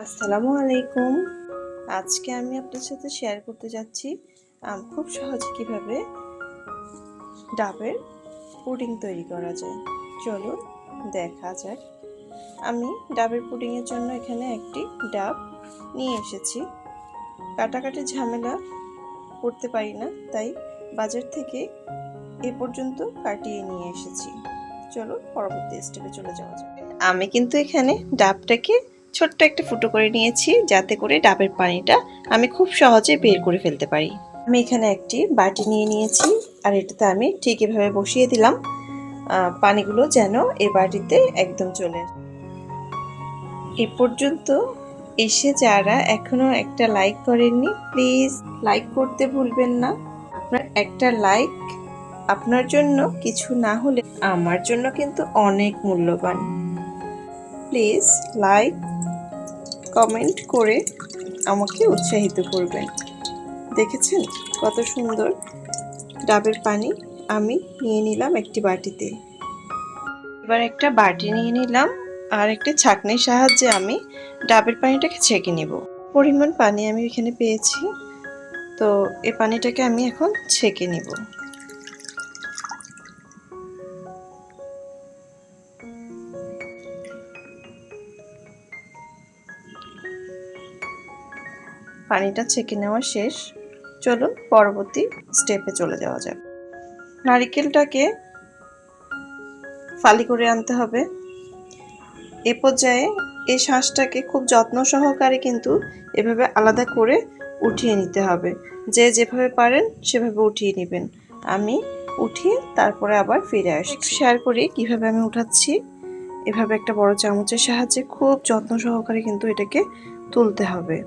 আসসালামু আলাইকুম। আজকে আমি আপনার সাথে শেয়ার করতে যাচ্ছি খুব সহজে কিভাবে ডাবের পুডিং তৈরি করা যায়। চলুন দেখা যাক। আমি ডাবের পুডিংয়ের জন্য এখানে একটি ডাব নিয়ে এসেছি। কাটাকাটি ঝামেলা করতে পারি না, তাই বাজার থেকে এ পর্যন্ত কাটিয়ে নিয়ে এসেছি। চলুন পরবর্তী স্টেপে চলে যাওয়া যাক। আমি কিন্তু এখানে ডাবটাকে ছোট্ট একটা ফুটো করে নিয়েছি, যাতে করে ডাবের পানিটা আমি খুব সহজে বের করে ফেলতে পারি। আমি এখানে একটি বাটি নিয়ে নিয়েছি, আর এটাতে আমি ঠিক এভাবে বসিয়ে দিলাম পানিগুলো যেন এই বাটিতে একদম চলে আসে। এ পর্যন্ত এসে যারা এখনো একটা লাইক করেননি, প্লিজ লাইক করতে ভুলবেন না। আপনার একটা লাইক আপনার জন্য কিছু না হলে আমার জন্য কিন্তু অনেক মূল্যবান। প্লিজ লাইক কমেন্ট করে আমাকে উৎসাহিত করবেন। দেখেছেন কত সুন্দর ডাবের পানি আমি নিয়ে নিলাম একটি বাটিতে। এবার একটা বাটি নিয়ে নিলাম, আর একটা ছাঁকনির সাহায্যে আমি ডাবের পানিটাকে ছেঁকে নেব। পরিমাণ পানি আমি এখানে পেয়েছি, তো এই পানিটাকে আমি এখন ছেঁকে নেব। পানিটা ছেঁকে নেওয়া শেষ। চলুন পরবর্তী স্টেপে চলে যাওয়া যাক। নারকেলটাকে ফালি করে আনতে হবে। এ পর্যায়ে এই শাঁসটাকে খুব যত্ন সহকারে কিন্তু এভাবে আলাদা করে উঠিয়ে নিতে হবে। যে যেভাবে পারেন সেভাবে উঠিয়ে নেবেন। আমি উঠিয়ে তারপরে আবার ফিরে আসি। শেয়ার করি কিভাবে আমি উঠাচ্ছি। এভাবে একটা বড় চামচের সাহায্যে খুব যত্ন সহকারে কিন্তু এটাকে তুলতে হবে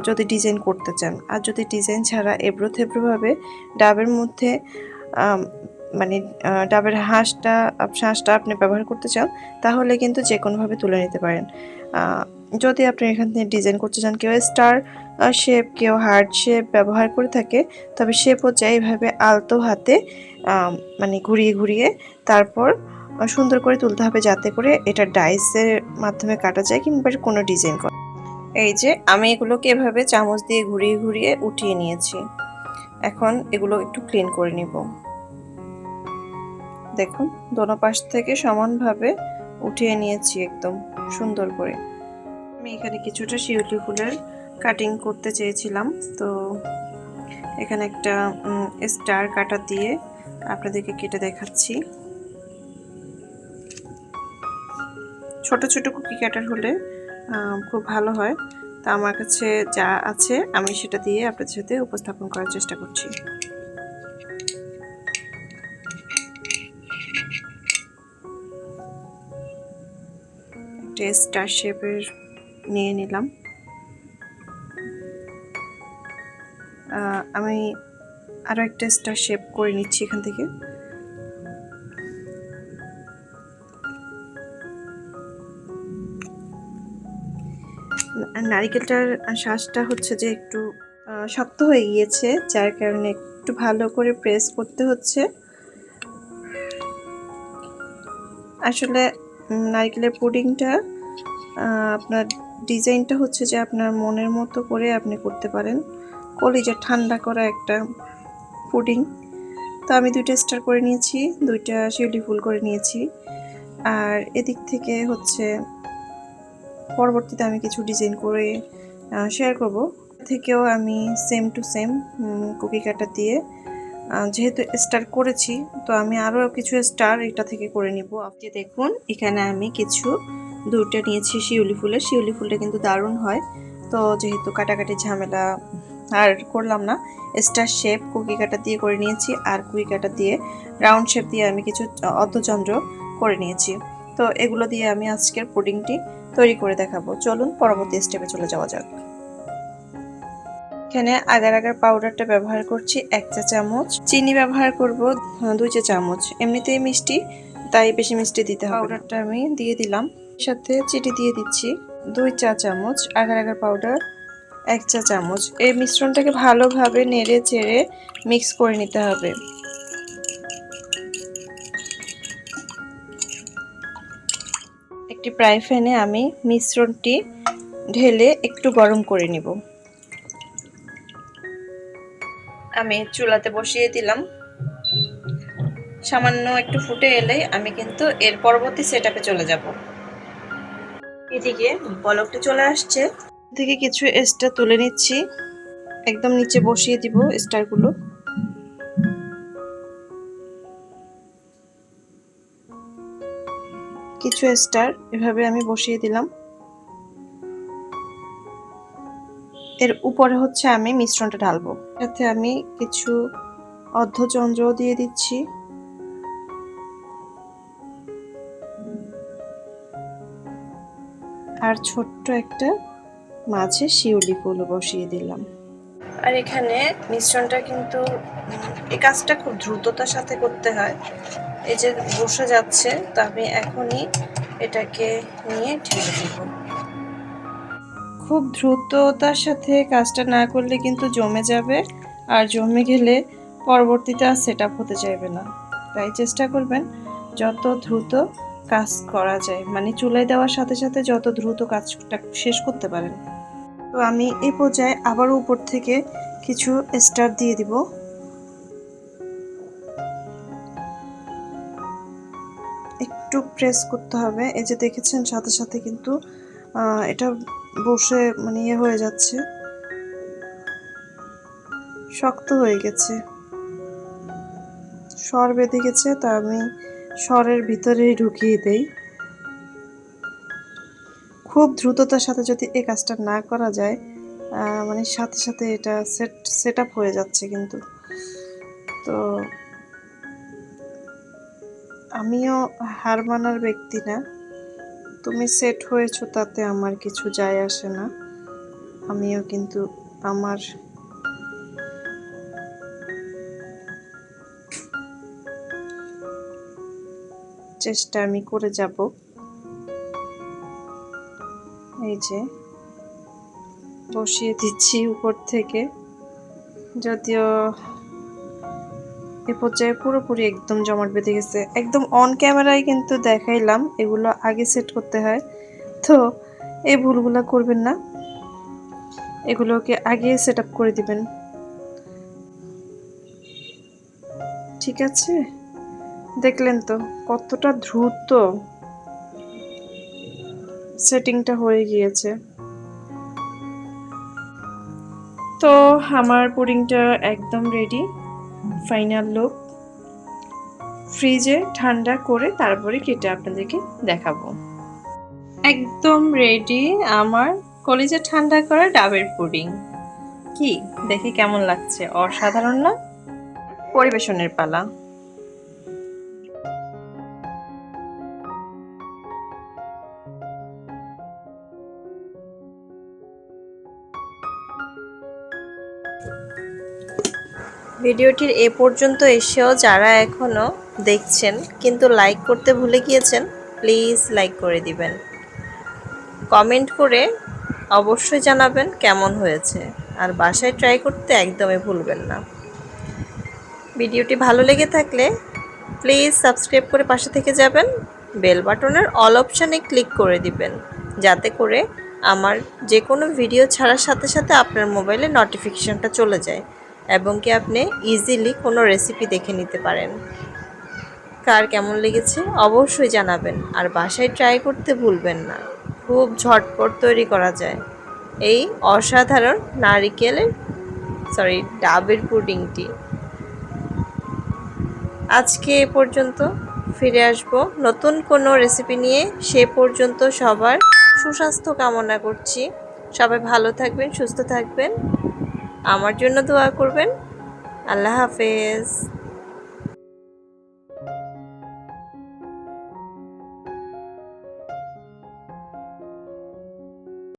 যদি ডিজাইন করতে চান। আর যদি ডিজাইন ছাড়া এবড়ো থেবড়োভাবে ডাবের মধ্যে মানে ডাবের শাঁসটা আপনি ব্যবহার করতে চান, তাহলে কিন্তু যে কোনোভাবে তুলে নিতে পারেন। যদি আপনি এখান থেকে ডিজাইন করতে চান, কেউ স্টার শেপ, কেউ হার্ট শেপ ব্যবহার করে থাকে, তবে সে পর্যায়ে এইভাবে আলতো হাতে মানে ঘুরিয়ে ঘুরিয়ে তারপর সুন্দর করে তুলতে হবে, যাতে করে এটা ডাইসের মাধ্যমে কাটা যায় কিংবা কোনো ডিজাইন করা। এই যে আমি এগুলোকে এভাবে চামচ দিয়ে ঘুরিয়ে ঘুরিয়ে উঠিয়ে নিয়েছি। এখন এগুলো একটু ক্লিন করে নিব। দেখুন দোনো পাশ থেকে সমানভাবে উঠিয়ে নিয়েছি একদম সুন্দর করে। আমি এখানে কিছুটা শিউলি ফুলের কাটিং করতে চেয়েছিলাম, তো এখানে একটা স্টার কাটা দিয়ে আপনাদেরকে কেটে দেখাচ্ছি। ছোট ছোট কুকি কাটার হলে খুব ভালো হয়। তা আমার কাছে যা আছে আমি সেটা দিয়ে আপনাদের সাথে উপস্থাপন করার চেষ্টা করছি। একটা স্টার শেপের নিয়ে নিলাম। আমি আরও একটা স্টার শেপ করে নিচ্ছি এখান থেকে। নারিকেলটার শাঁসটা হচ্ছে যে একটু শক্ত হয়ে গিয়েছে, যার কারণে একটু ভালো করে প্রেস করতে হচ্ছে। আসলে নারিকেলের পুডিংটা আপনার ডিজাইনটা হচ্ছে যে আপনার মনের মতো করে আপনি করতে পারেন। কলিজা ঠান্ডা করা একটা পুডিং। তো আমি 2টা স্টার করে নিয়েছি, 2টা শিউলি ফুল করে নিয়েছি। আর এদিক থেকে হচ্ছে পরবর্তীতে আমি কিছু ডিজাইন করে শেয়ার করব। থেকেও আমি সেম টু সেম কুকি কাটা দিয়ে, যেহেতু স্টার করেছি, তো আমি আরও কিছু স্টার এটা থেকে করে নিব। আপনি দেখুন এখানে আমি কিছু 2টা নিয়েছি শিউলি ফুলটা কিন্তু দারুণ হয়। তো যেহেতু কাটাকাটি ঝামেলা আর করলাম না, স্টার শেপ কুকি কাটা দিয়ে করে নিয়েছি, আর কুকি কাটা দিয়ে রাউন্ড শেপ দিয়ে আমি কিছু অর্ধচন্দ্র করে নিয়েছি। তো এগুলো দিয়ে আমি আজকের পুডিংটি তৈরি করে দেখাবো। চলুন পরবর্তী স্টেপে চলে যাওয়া যাক। এখানে আগার আগার পাউডারটা ব্যবহার করছি 1 চা চামচ, চিনি ব্যবহার করব 2 চা চামচ। এমনিতেই মিষ্টি, তাই বেশি মিষ্টি দিতে হবে। পাউডারটা আমি দিয়ে দিলাম, সাথে চিনি দিয়ে দিচ্ছি 2 চা চামচ, আগার আগার পাউডার 1 চা চামচ। এই মিশ্রণটাকে ভালোভাবে নেড়ে চেড়ে মিক্স করে নিতে হবে। একটি ফ্রাই প্যানে আমি মিশ্রণটি ঢেলে একটু গরম করে নিব। আমি চুলাতে বসিয়ে দিলাম। সামান্য একটু ফুটে এলেই আমি কিন্তু এর পরবর্তী সেটআপে চলে যাব। এদিকে বলকটা চলে আসছে, থেকে কিছু স্টার তুলে নিচ্ছি, একদম নিচে বসিয়ে দিব স্টারগুলো। কিছু স্টার এভাবে আমি বসিয়ে দিলাম। এর উপরে হচ্ছে আমি মিশ্রণটা ঢালবো। সাথে আমি কিছু অর্ধচন্দ্র দিয়ে দিচ্ছি। আর ছোট্ট একটা মাঝে শিউলি ফুল বসিয়ে দিলাম। আর এখানে মিশ্রণটা কিন্তু এই কাজটা খুব দ্রুততার সাথে করতে হয়। এই যে বসে যাচ্ছে, তো আমি এখনই এটাকে নিয়ে ঢেলে দেব। খুব দ্রুততার সাথে কাজটা না করলে কিন্তু জমে যাবে, আর জমে গেলে পরবর্তীতে আর সেট আপ হতে চাইবে না। তাই চেষ্টা করবেন যত দ্রুত কাজ করা যায়, মানে চুলায় দেওয়ার সাথে সাথে যত দ্রুত কাজটা শেষ করতে পারেন। তো আমি এই পর্যায়ে আবারও উপর থেকে কিছু স্টার দিয়ে দিব। একটু প্রেস করতে হবে। এই যে দেখেছেন সাথে সাথে কিন্তু এটা বসে মানে ইয়ে হয়ে যাচ্ছে, শক্ত হয়ে গেছে, স্বর বেঁধে গেছে। তা আমি স্বরের ভিতরেই ঢুকিয়ে দেই। খুব দ্রুততার সাথে যদি এই কাজটা না করা যায়, মানে সাথে সাথে এটা সেট আপ হয়ে যাচ্ছে কিন্তু। তো আমিও হার মানার ব্যক্তি না। তুমি সেট হয়েছো তাতে আমার কিছু যায় আসে না। আমিও কিন্তু আমার চেষ্টা আমি করে যাব। এই যে বসিয়ে দিচ্ছি উপর থেকে, যদিও এ পর্যায়ে পুরোপুরি একদম জমাট বেঁধে গেছে। একদম অন ক্যামেরায় কিন্তু দেখাইলাম, এগুলো আগে সেট করতে হয়। তো এই ভুলগুলো করবেন না, এগুলোকে আগে সেট আপ করে দিবেন। ঠিক আছে, দেখলেন তো কতটা দ্রুত সেটিংটা হয়ে গিয়েছে। তো আমার পুডিংটা একদম রেডি, ফাইনাল লুক। ফ্রিজে ঠান্ডা করে তারপরে কেটে আপনাদেরকে দেখাবো। একদম রেডি আমার কলিজা ঠান্ডা করা ডাবের পুডিং। কি দেখে কেমন লাগছে? অসাধারণ না? পরিবেশনের পালা। ভিডিওটির এ পর্যন্ত এসেও যারা এখনো দেখছেন কিন্তু লাইক করতে ভুলে গিয়েছেন, প্লিজ লাইক করে দিবেন। কমেন্ট করে অবশ্যই জানাবেন কেমন হয়েছে, আর বাসায় ট্রাই করতে একদমই ভুলবেন না। ভিডিওটি ভালো লেগে থাকলে প্লিজ সাবস্ক্রাইব করে পাশে থেকে যাবেন, বেল বাটনের অল অপশানে ক্লিক করে দিবেন, যাতে করে আমার যে কোনো ভিডিও ছাড়ার সাথে সাথে আপনার মোবাইলে নোটিফিকেশনটা চলে যায় এবং কি আপনি ইজিলি কোনো রেসিপি দেখে নিতে পারেন। কার কেমন লেগেছে অবশ্যই জানাবেন, আর বাসায় ট্রাই করতে ভুলবেন না। খুব ঝটপট তৈরি করা যায় এই অসাধারণ ডাবের পুডিংটি। আজকে এ পর্যন্ত, ফিরে আসব নতুন কোনো রেসিপি নিয়ে। সে পর্যন্ত সবার সুস্বাস্থ্য কামনা করছি। সবাই ভালো থাকবেন, সুস্থ থাকবেন, আমার জন্য দোয়া করবেন। আল্লাহ হাফেজ।